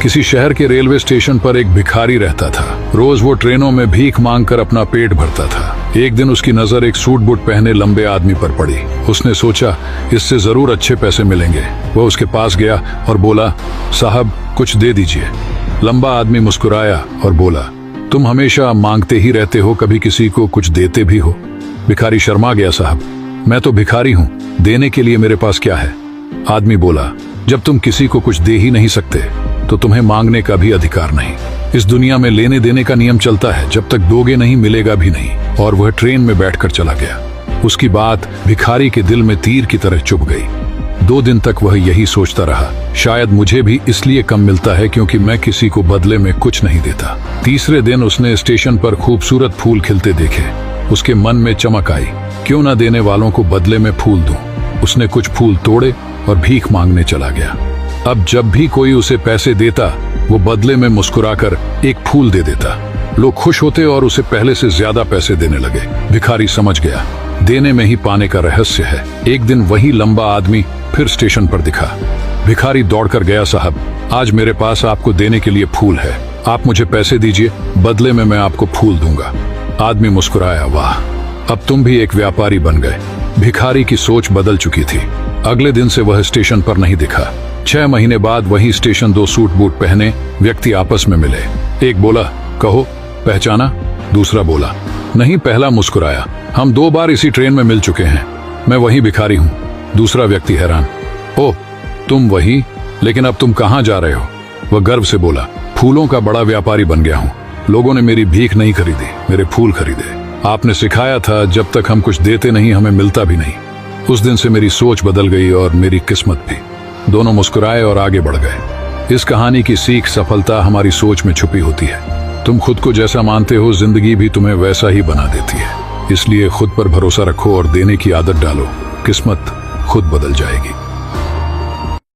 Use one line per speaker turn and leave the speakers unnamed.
किसी शहर के रेलवे स्टेशन पर एक भिखारी रहता था। रोज वो ट्रेनों में भीख मांगकर अपना पेट भरता था। एक दिन उसकी नजर एक सूट बूट पहने लंबे आदमी पर पड़ी। उसने सोचा इससे जरूर अच्छे पैसे मिलेंगे। वह उसके पास गया और बोला, साहब कुछ दे दीजिए। लंबा आदमी मुस्कुराया और बोला, तुम हमेशा मांगते ही रहते हो, कभी किसी को कुछ देते भी हो? भिखारी शर्मा गया, साहब मैं तो भिखारी हूँ, देने के लिए मेरे पास क्या है? आदमी बोला, जब तुम किसी को कुछ दे ही नहीं सकते तो तुम्हें मांगने का भी अधिकार नहीं। इस दुनिया में लेने देने का नियम चलता है, जब तक दोगे नहीं मिलेगा भी नहीं। और वह ट्रेन में बैठकर चला गया। उसकी बात भिखारी के दिल में तीर की तरह चुभ गई। 2 दिन तक वह यही सोचता रहा, शायद मुझे भी इसलिए कम मिलता है क्योंकि मैं किसी को बदले में कुछ नहीं देता। तीसरे दिन उसने स्टेशन पर खूबसूरत फूल खिलते देखे। उसके मन में चमक आई, क्यों ना देने वालों को बदले में फूल दूं। उसने कुछ फूल तोड़े और भीख मांगने चला गया। अब जब भी कोई उसे पैसे देता, वो बदले में मुस्कुराकर एक फूल दे देता। लोग खुश होते और उसे पहले से ज्यादा पैसे देने लगे। भिखारी समझ गया, देने में ही पाने का रहस्य है। एक दिन वही लंबा आदमी फिर स्टेशन पर दिखा। भिखारी दौड़कर गया, साहब आज मेरे पास आपको देने के लिए फूल है, आप मुझे पैसे दीजिए, बदले में मैं आपको फूल दूंगा। आदमी मुस्कुराया, वाह अब तुम भी एक व्यापारी बन गए। भिखारी की सोच बदल चुकी थी। अगले दिन से वह स्टेशन पर नहीं दिखा। 6 महीने बाद वही स्टेशन 2 सूट बूट पहने व्यक्ति आपस में मिले। एक बोला, कहो पहचाना? दूसरा बोला, नहीं। पहला मुस्कुराया, हम 2 बार इसी ट्रेन में मिल चुके हैं, मैं वही भिखारी हूँ। दूसरा व्यक्ति हैरान, ओह तुम वही, लेकिन अब तुम कहाँ जा रहे हो? वह गर्व से बोला, फूलों का बड़ा व्यापारी बन गया हूँ। लोगों ने मेरी भीख नहीं खरीदी, मेरे फूल खरीदे। आपने सिखाया था जब तक हम कुछ देते नहीं हमें मिलता भी नहीं। उस दिन से मेरी सोच बदल गई और मेरी किस्मत भी। दोनों मुस्कुराए और आगे बढ़ गए। इस कहानी की सीख, सफलता हमारी सोच में छुपी होती है। तुम खुद को जैसा मानते हो, जिंदगी भी तुम्हें वैसा ही बना देती है। इसलिए खुद पर भरोसा रखो और देने की आदत डालो, किस्मत खुद बदल जाएगी।